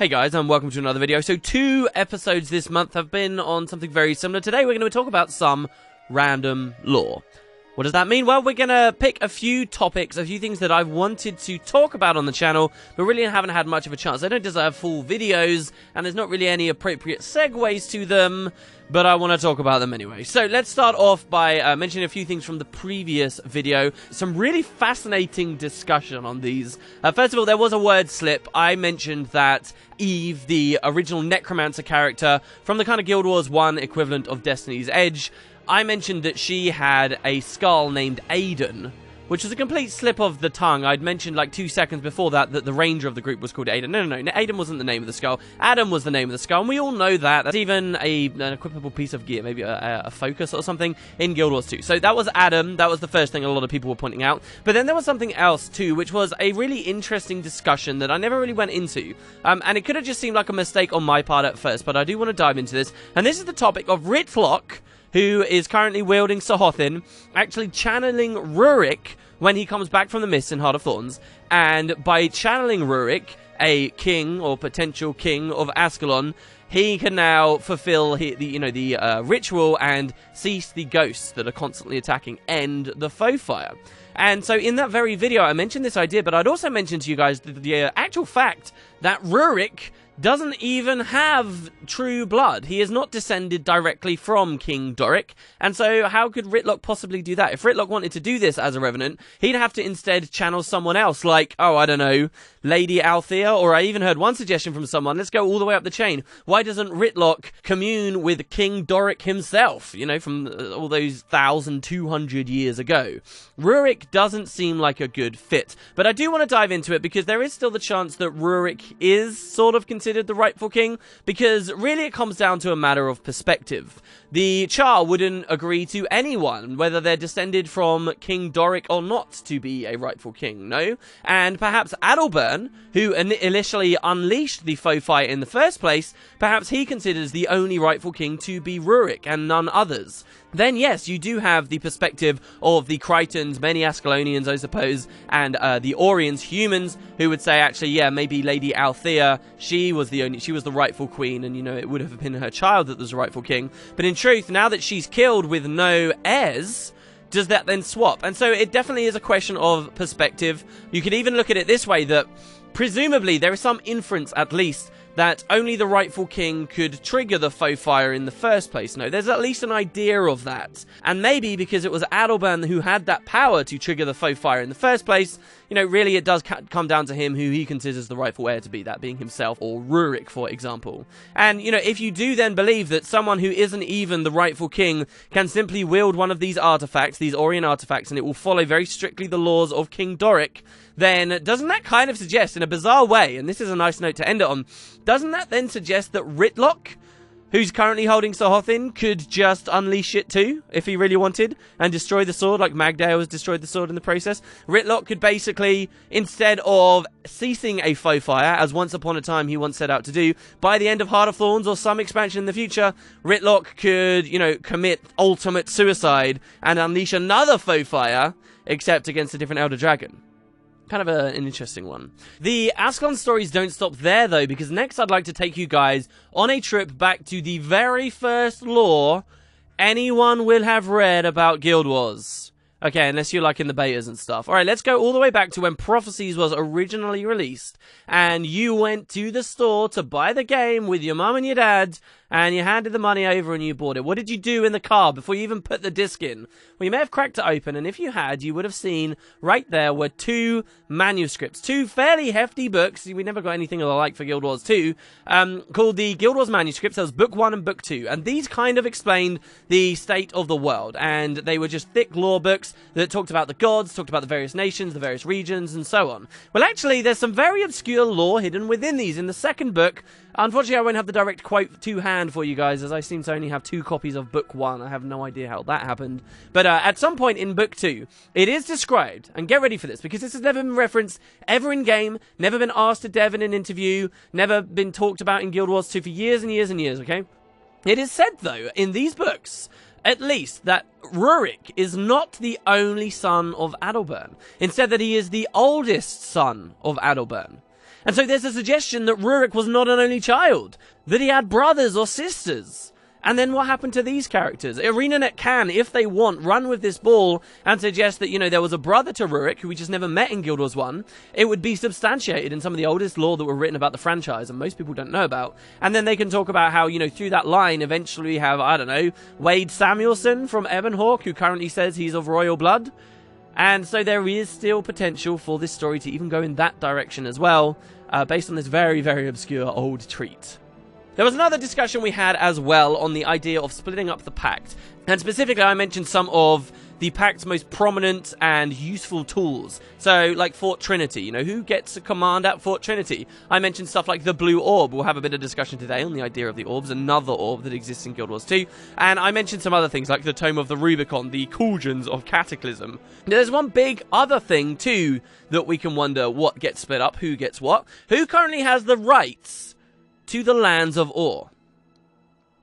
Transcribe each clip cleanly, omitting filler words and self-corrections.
Hey guys, and welcome to another video. So 2 episodes this month have been on something very similar. Today we're going to talk about some random lore. What does that mean? Well, we're going to pick a few topics, a few things that I've wanted to talk about on the channel, but really haven't had much of a chance. They don't deserve full videos, and there's not really any appropriate segues to them, but I want to talk about them anyway. So let's start off by mentioning a few things from the previous video. Some really fascinating discussion on these. First of all, there was a word slip. I mentioned that Eve, the original Necromancer character from the kind of Guild Wars 1 equivalent of Destiny's Edge, I mentioned that she had a skull named Aiden, which was a complete slip of the tongue. I'd mentioned like 2 seconds before that the ranger of the group was called Aiden. No, Aiden wasn't the name of the skull. Adam was the name of the skull, and we all know that. That's even an equipable piece of gear, maybe a focus or something in Guild Wars 2. So that was Adam. That was the first thing a lot of people were pointing out. But then there was something else too, which was a really interesting discussion that I never really went into. And it could have just seemed like a mistake on my part at first, but I do want to dive into this. And this is the topic of Ruriks, who is currently wielding Zhaitan, actually channeling Rurik when he comes back from the Mists in Heart of Thorns, and by channeling Rurik, a king or potential king of Ascalon, he can now fulfill the ritual and cease the ghosts that are constantly attacking, end the foe fire. And so in that very video, I mentioned this idea, but I'd also mentioned to you guys the actual fact that Rurik doesn't even have true blood. He is not descended directly from King Doric, and so how could Ruriks possibly do that? If Ruriks wanted to do this as a Revenant, he'd have to instead channel someone else, like, oh, I don't know, Lady Althea, or I even heard one suggestion from someone, let's go all the way up the chain. Why doesn't Ruriks commune with King Doric himself, you know, from all those 1,200 years ago? Ruriks doesn't seem like a good fit, but I do want to dive into it because there is still the chance that Ruriks is sort of considered the rightful king, because really it comes down to a matter of perspective. The Char wouldn't agree to anyone, whether they're descended from King Doric or not, to be a rightful king, no? And perhaps Adalbern, who initially unleashed the foe fight in the first place, perhaps he considers the only rightful king to be Ruriks and none others. Then yes, you do have the perspective of the Crichtons, many Ascalonians I suppose, and the Oriens, humans, who would say actually, yeah, maybe Lady Althea, she was the rightful queen, and you know, it would have been her child that was the rightful king. But in truth, now that she's killed with no heirs, does that then swap? And so it definitely is a question of perspective. You could even look at it this way, that presumably there is some inference at least that only the rightful king could trigger the foe fire in the first place. No, there's at least an idea of that. And maybe because it was Adalbern who had that power to trigger the foe fire in the first place, you know, really it does come down to him who he considers the rightful heir to be, that being himself or Ruriks, for example. And, you know, if you do then believe that someone who isn't even the rightful king can simply wield one of these artifacts, these Orien artifacts, and it will follow very strictly the laws of King Doric, then doesn't that kind of suggest, in a bizarre way, and this is a nice note to end it on, doesn't that then suggest that Ruriks, who's currently holding Zhaitan, could just unleash it too, if he really wanted, and destroy the sword, like Magdale has destroyed the sword in the process? Ruriks could basically, instead of ceasing a foe fire, as once upon a time he once set out to do, by the end of Heart of Thorns or some expansion in the future, Ruriks could, you know, commit ultimate suicide and unleash another foe fire, except against a different Elder Dragon. Kind of an interesting one. The Ascalon stories don't stop there though, because next I'd like to take you guys on a trip back to the very first lore anyone will have read about Guild Wars. Okay, unless you're like in the betas and stuff. Alright, let's go all the way back to when Prophecies was originally released, and you went to the store to buy the game with your mum and your dad, and you handed the money over and you bought it. What did you do in the car before you even put the disc in? Well, you may have cracked it open, and if you had, you would have seen right there were 2 manuscripts, 2 fairly hefty books. We never got anything of the like for Guild Wars 2, called the Guild Wars manuscripts. There was Book 1 and Book 2, and these kind of explained the state of the world, and they were just thick lore books that talked about the gods, talked about the various nations, the various regions, and so on. Well, actually, there's some very obscure lore hidden within these. In the second book, unfortunately, I won't have the direct quote to hand for you guys, as I seem to only have 2 copies of Book 1. I have no idea how that happened. But at some point in Book 2, it is described, and get ready for this, because this has never been referenced ever in-game, never been asked to Dev in an interview, never been talked about in Guild Wars 2 for years and years and years, okay? It is said, though, in these books, at least, that Ruriks is not the only son of Adalbern. Instead, that he is the oldest son of Adalbern. And so there's a suggestion that Rurik was not an only child, that he had brothers or sisters. And then what happened to these characters? ArenaNet can, if they want, run with this ball and suggest that, there was a brother to Rurik who we just never met in Guild Wars 1. It would be substantiated in some of the oldest lore that were written about the franchise and most people don't know about. And then they can talk about how, through that line, eventually we have, I don't know, Wade Samuelson from Ebonhawk, who currently says he's of royal blood. And so there is still potential for this story to even go in that direction as well, based on this very, very obscure old treat. There was another discussion we had as well on the idea of splitting up the Pact. And specifically, I mentioned some of the Pact's most prominent and useful tools. So, like Fort Trinity, who gets a command at Fort Trinity? I mentioned stuff like the Blue Orb. We'll have a bit of discussion today on the idea of the orbs, another orb that exists in Guild Wars 2. And I mentioned some other things like the Tome of the Rubicon, the Cauldrons of Cataclysm. Now, there's one big other thing too that we can wonder what gets split up, who gets what. Who currently has the rights to the lands of Ur?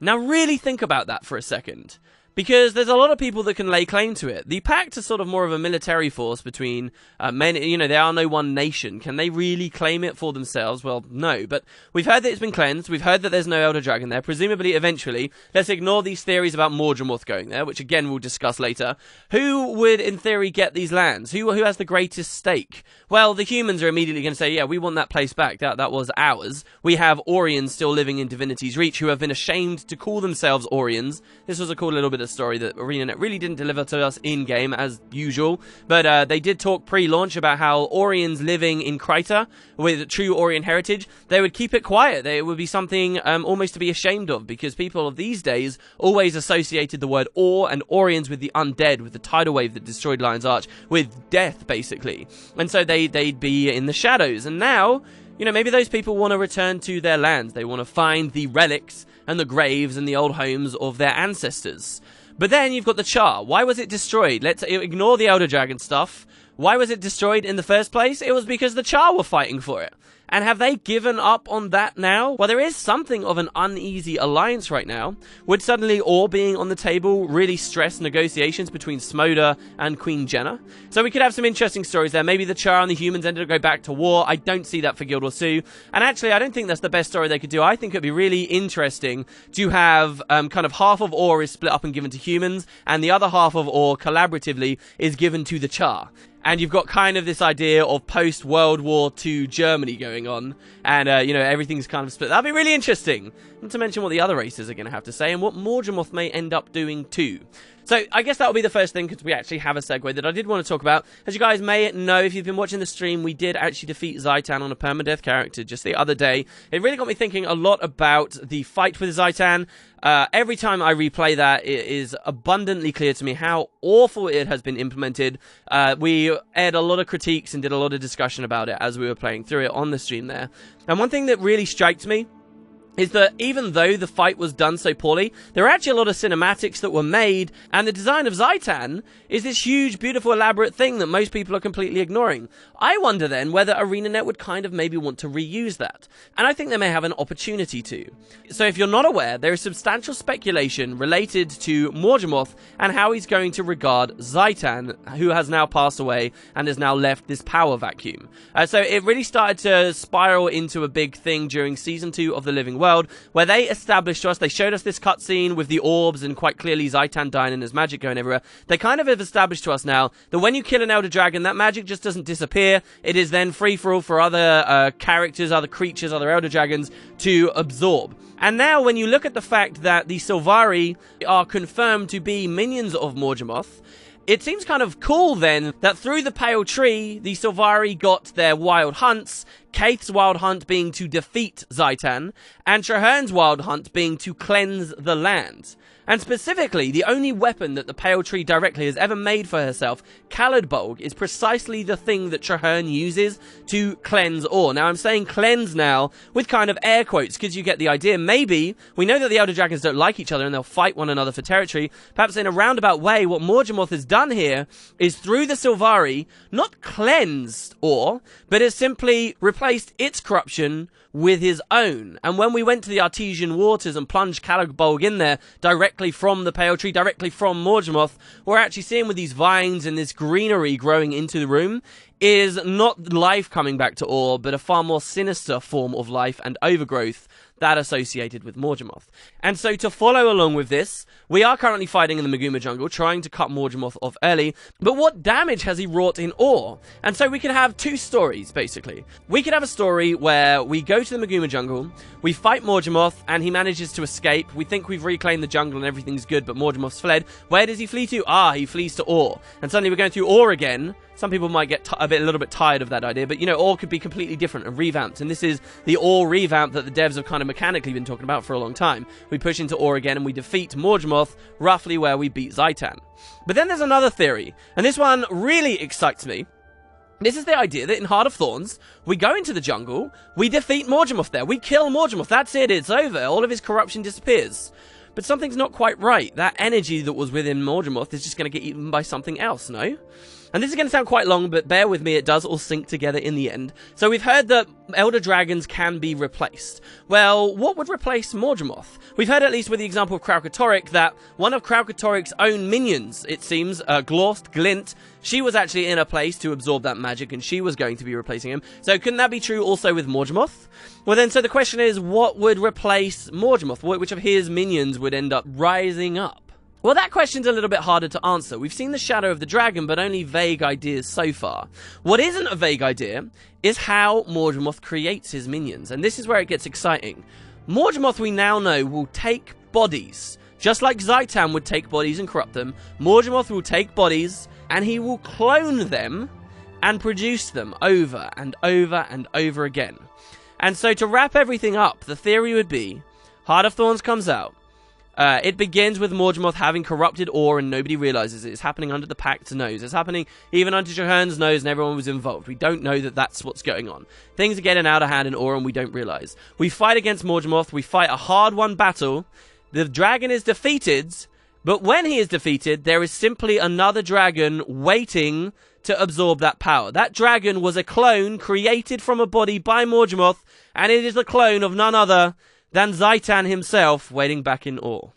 Now really think about that for a second, because there's a lot of people that can lay claim to it. The Pact is sort of more of a military force between men, they are no one nation. Can they really claim it for themselves? Well, no, but we've heard that it's been cleansed, we've heard that there's no Elder Dragon there, presumably eventually. Let's ignore these theories about Mordramoth going there, which again we'll discuss later. Who would, in theory, get these lands? Who has the greatest stake? Well, the humans are immediately going to say, yeah, we want that place back, that was ours. We have Orions still living in Divinity's Reach who have been ashamed to call themselves Orions. This was a cool little bit of story that ArenaNet really didn't deliver to us in-game as usual, but they did talk pre-launch about how Orions living in Kryta with true Orion heritage, they would keep it quiet. It would be something almost to be ashamed of, because people of these days always associated the word Or and Orions with the undead, with the tidal wave that destroyed Lion's Arch, with death basically, and so they'd be in the shadows. And now, maybe those people want to return to their lands. They want to find the relics and the graves and the old homes of their ancestors. But then you've got the Char. Why was it destroyed? Let's ignore the Elder Dragon stuff. Why was it destroyed in the first place? It was because the Char were fighting for it. And have they given up on that now? Well, there is something of an uneasy alliance right now. Would suddenly all being on the table really stress negotiations between Smoda and Queen Jenna? So we could have some interesting stories there. Maybe the Char and the humans ended up going back to war. I don't see that for Guild Wars 2. And actually, I don't think that's the best story they could do. I think it'd be really interesting to have kind of half of Ur is split up and given to humans, and the other half of Ur collaboratively is given to the Char. And you've got kind of this idea of post-World War II Germany going on. And, everything's kind of split. That'd be really interesting. Not to mention what the other races are going to have to say and what Mordramoth may end up doing too. So I guess that'll be the first thing, because we actually have a segue that I did want to talk about. As you guys may know, if you've been watching the stream, we did actually defeat Zhaitan on a permadeath character just the other day. It really got me thinking a lot about the fight with Zhaitan. Every time I replay that, it is abundantly clear to me how awful it has been implemented. We aired a lot of critiques and did a lot of discussion about it as we were playing through it on the stream there. And one thing that really strikes me is that even though the fight was done so poorly, there are actually a lot of cinematics that were made, and the design of Zhaitan is this huge, beautiful, elaborate thing that most people are completely ignoring. I wonder then whether ArenaNet would kind of maybe want to reuse that, and I think they may have an opportunity to. So if you're not aware, there is substantial speculation related to Mordramoth and how he's going to regard Zhaitan, who has now passed away and has now left this power vacuum. So it really started to spiral into a big thing during Season 2 of The Living World, where they established to us, they showed us this cutscene with the orbs and quite clearly Zhaitan dying and his magic going everywhere. They kind of have established to us now that when you kill an Elder Dragon, that magic just doesn't disappear. It is then free for all for other characters, other creatures, other Elder Dragons to absorb. And now when you look at the fact that the Sylvari are confirmed to be minions of Mordramoth, it seems kind of cool then that through the Pale Tree, the Sylvari got their wild hunts, Kaith's wild hunt being to defeat Zhaitan, and Trahern's wild hunt being to cleanse the land. And specifically, the only weapon that the Pale Tree directly has ever made for herself, Caladbolg, is precisely the thing that Trahern uses to cleanse Ur. Now, I'm saying cleanse now with kind of air quotes, because you get the idea. Maybe, we know that the Elder Dragons don't like each other and they'll fight one another for territory. Perhaps in a roundabout way, what Mordramoth has done here is through the Sylvari, not cleansed Ur, but has simply replaced its corruption with his own. And when we went to the Artesian waters and plunged Caladbolg in there directly from the Pale Tree, directly from Mordramoth, we're actually seeing with these vines and this greenery growing into the room, is not life coming back to Or, but a far more sinister form of life and overgrowth that associated with Morgemoth. And so to follow along with this, we are currently fighting in the Maguma jungle, trying to cut Morgemoth off early, but what damage has he wrought in Or? And so we can have two stories, basically. We could have a story where we go to the Maguma jungle, we fight Morgemoth, and he manages to escape. We think we've reclaimed the jungle and everything's good, but Morgemoth's fled. Where does he flee to? He flees to Or. And suddenly we're going through Or again. Some people might get a little bit tired of that idea, but, Or could be completely different and revamped. And this is the Or revamp that the devs have kind of mechanically been talking about for a long time. We push into Or again and we defeat Morgemoth, roughly where we beat Zhaitan. But then there's another theory, and this one really excites me. This is the idea that in Heart of Thorns, we go into the jungle, we defeat Morgemoth there, we kill Morgemoth, that's it, it's over, all of his corruption disappears. But something's not quite right. That energy that was within Morgemoth is just going to get eaten by something else, no? And this is going to sound quite long, but bear with me, it does all sync together in the end. So we've heard that Elder Dragons can be replaced. Well, what would replace Morgemoth? We've heard, at least with the example of Kraukatoric, that one of Kraukatoric's own minions, it seems, Glint, she was actually in a place to absorb that magic, and she was going to be replacing him. So couldn't that be true also with Morgemoth? Well then, so the question is, what would replace Morgemoth? Which of his minions would end up rising up? Well, that question's a little bit harder to answer. We've seen the Shadow of the Dragon, but only vague ideas so far. What isn't a vague idea is how Morgemoth creates his minions, and this is where it gets exciting. Morgemoth, we now know, will take bodies. Just like Zhaitan would take bodies and corrupt them, Morgemoth will take bodies, and he will clone them and produce them over and over and over again. And so to wrap everything up, the theory would be, Heart of Thorns comes out. It begins with Morgemoth having corrupted Or and nobody realizes it. It's happening under the Pact's nose. It's happening even under Chahern's nose and everyone was involved. We don't know that that's what's going on. Things are getting out of hand in Or and we don't realize. We fight against Morgemoth. We fight a hard-won battle. The dragon is defeated, but when he is defeated, there is simply another dragon waiting to absorb that power. That dragon was a clone created from a body by Morgemoth, and it is the clone of none other than Zhaitan himself waiting back in Or.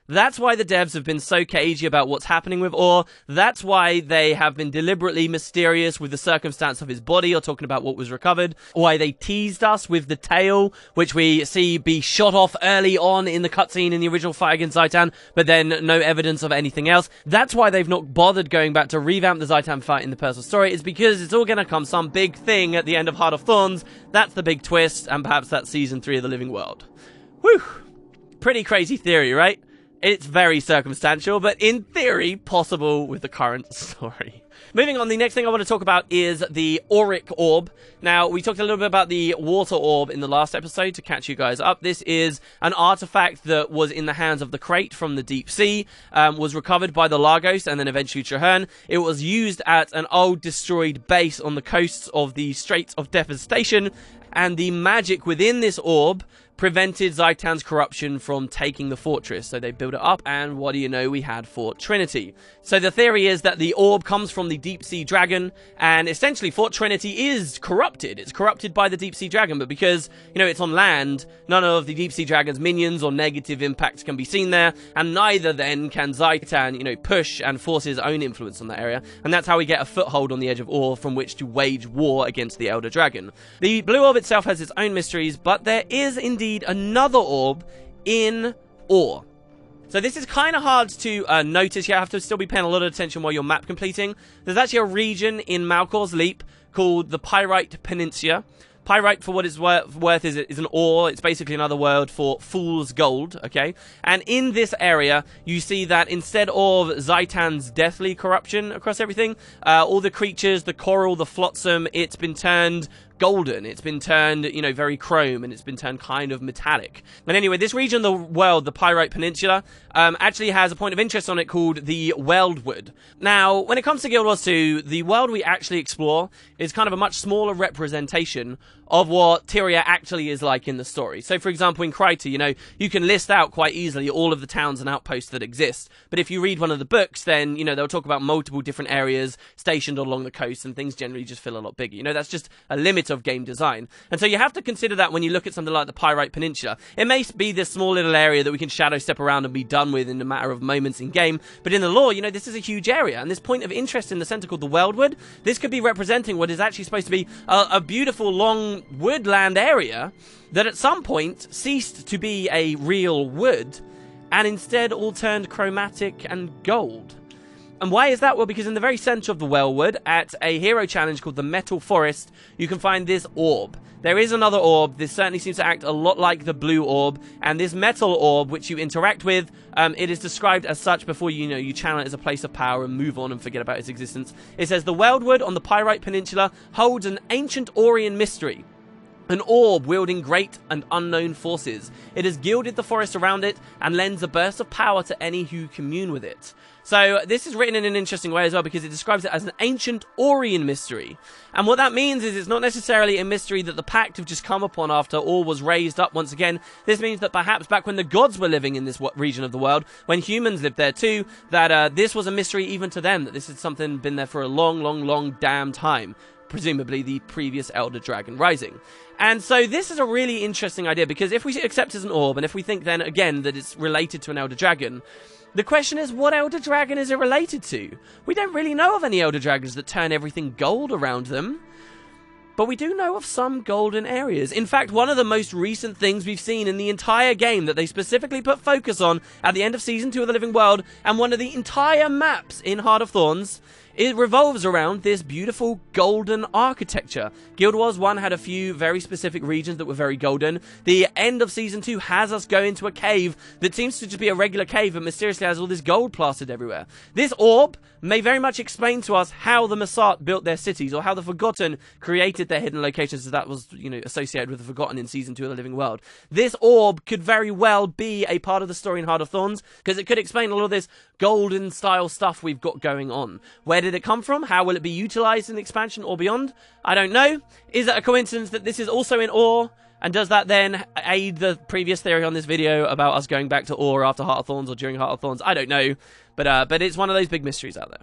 That's why the devs have been so cagey about what's happening with Or. That's why they have been deliberately mysterious with the circumstance of his body, or talking about what was recovered. Why they teased us with the tail, which we see be shot off early on in the cutscene in the original fight against Zhaitan, but then no evidence of anything else. That's why they've not bothered going back to revamp the Zhaitan fight in the personal story. It's because it's all going to come some big thing at the end of Heart of Thorns. That's the big twist, and perhaps that's Season 3 of The Living World. Whew! Pretty crazy theory, right? It's very circumstantial, but in theory, possible with the current story. Moving on, the next thing I want to talk about is the Auric Orb. Now, we talked a little bit about the Water Orb in the last episode to catch you guys up. This is an artifact that was in the hands of the Crate from the Deep Sea, was recovered by the Lagos and then eventually Chahern. It was used at an old destroyed base on the coasts of the Straits of Devastation, and the magic within this orb prevented Zhaitan's corruption from taking the fortress. So they built it up, and what do you know, we had Fort Trinity. So the theory is that the orb comes from the Deep Sea Dragon, and essentially Fort Trinity is corrupted. It's corrupted by the Deep Sea Dragon, but because, it's on land, none of the Deep Sea Dragon's minions or negative impacts can be seen there, and neither then can Zhaitan, push and force his own influence on that area, and that's how we get a foothold on the edge of Or from which to wage war against the Elder Dragon. The Blue Orb itself has its own mysteries, but there is indeed another orb in Or. So this is kind of hard to notice. You have to still be paying a lot of attention while you're map completing. There's actually a region in Malkor's Leap called the Pyrite Peninsula. Pyrite, for what it's worth, is an ore. It's basically another word for fool's gold, okay? And in this area, you see that instead of Zhaitan's deathly corruption across everything, all the creatures, the coral, the flotsam, it's been turned golden. It's been turned, very chrome, and it's been turned kind of metallic. And anyway, this region of the world, the Pyrite Peninsula, actually has a point of interest on it called the Weldwood. Now, when it comes to Guild Wars 2, the world we actually explore is kind of a much smaller representation of what Tyria actually is like in the story. So, for example, in Kryta, you can list out quite easily all of the towns and outposts that exist. But if you read one of the books, then, they'll talk about multiple different areas stationed along the coast, and things generally just feel a lot bigger. That's just a limited bit of game design. And so you have to consider that when you look at something like the Pyrite Peninsula. It may be this small little area that we can shadow step around and be done with in a matter of moments in game, but in the lore, you know, this is a huge area, and this point of interest in the center called the Weldwood, this could be representing what is actually supposed to be a beautiful long woodland area that at some point ceased to be a real wood and instead all turned chromatic and gold. And why is that? Well, because in the very center of the Weldwood, at a hero challenge called the Metal Forest, you can find this orb. There is another orb. This certainly seems to act a lot like the blue orb, and this metal orb, which you interact with, it is described as such before you channel it as a place of power and move on and forget about its existence. It says, the Weldwood on the Pyrite Peninsula holds an ancient Orian mystery. An orb wielding great and unknown forces. It has gilded the forest around it and lends a burst of power to any who commune with it. So this is written in an interesting way as well, because it describes it as an ancient Orian mystery. And what that means is it's not necessarily a mystery that the Pact have just come upon after all was raised up once again. This means that perhaps back when the gods were living in this region of the world, when humans lived there too, that this was a mystery even to them, that this had something been there for a long, long, long damn time. Presumably the previous Elder Dragon Rising. And so this is a really interesting idea, because if we accept it as an orb, and if we think then again that it's related to an Elder Dragon, the question is, what Elder Dragon is it related to? We don't really know of any Elder Dragons that turn everything gold around them, but we do know of some golden areas. In fact, one of the most recent things we've seen in the entire game that they specifically put focus on at the end of Season 2 of The Living World, and one of the entire maps in Heart of Thorns, it revolves around this beautiful golden architecture. Guild Wars 1 had a few very specific regions that were very golden. The end of Season 2 has us go into a cave that seems to just be a regular cave, but mysteriously has all this gold plastered everywhere. This orb may very much explain to us how the Masat built their cities, or how the Forgotten created their hidden locations, as that was, associated with the Forgotten in Season 2 of The Living World. This orb could very well be a part of the story in Heart of Thorns, because it could explain a lot of this golden style stuff we've got going on. Where did it come from? How will it be utilized in the expansion or beyond? I don't know. Is it a coincidence that this is also in Ore? And does that then aid the previous theory on this video about us going back to Ore after Heart of Thorns or during Heart of Thorns? I don't know. But it's one of those big mysteries out there.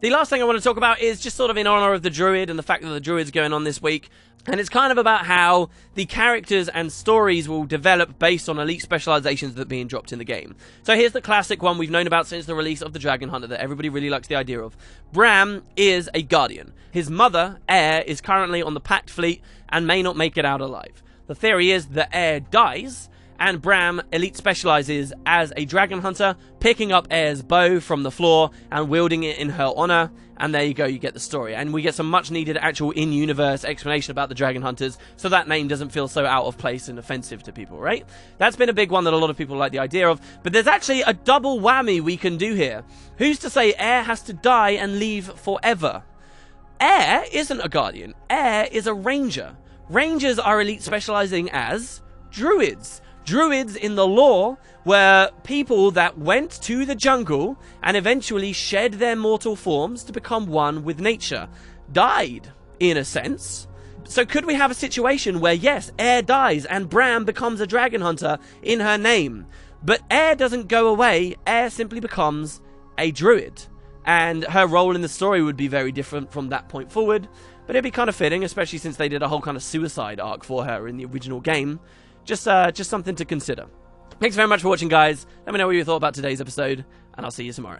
The last thing I want to talk about is just sort of in honor of the Druid and the fact that the Druid's going on this week. And it's kind of about how the characters and stories will develop based on elite specializations that are being dropped in the game. So here's the classic one we've known about since the release of the Dragon Hunter that everybody really likes the idea of. Bram is a Guardian. His mother, Air, is currently on the Pact fleet and may not make it out alive. The theory is that Air dies, and Bram elite specializes as a dragon hunter, picking up Air's bow from the floor and wielding it in her honor. And there you go, you get the story. And we get some much needed actual in-universe explanation about the dragon hunters, so that name doesn't feel so out of place and offensive to people, right? That's been a big one that a lot of people like the idea of. But there's actually a double whammy we can do here. Who's to say Air has to die and leave forever? Air isn't a guardian. Air is a ranger. Rangers are elite specializing as druids. Druids in the lore were people that went to the jungle and eventually shed their mortal forms to become one with nature. Died, in a sense. So could we have a situation where, yes, Air dies and Bram becomes a dragon hunter in her name, but Air doesn't go away, Air simply becomes a druid. And her role in the story would be very different from that point forward, but it'd be kind of fitting, especially since they did a whole kind of suicide arc for her in the original game. Just something to consider. Thanks very much for watching, guys. Let me know what you thought about today's episode, and I'll see you tomorrow.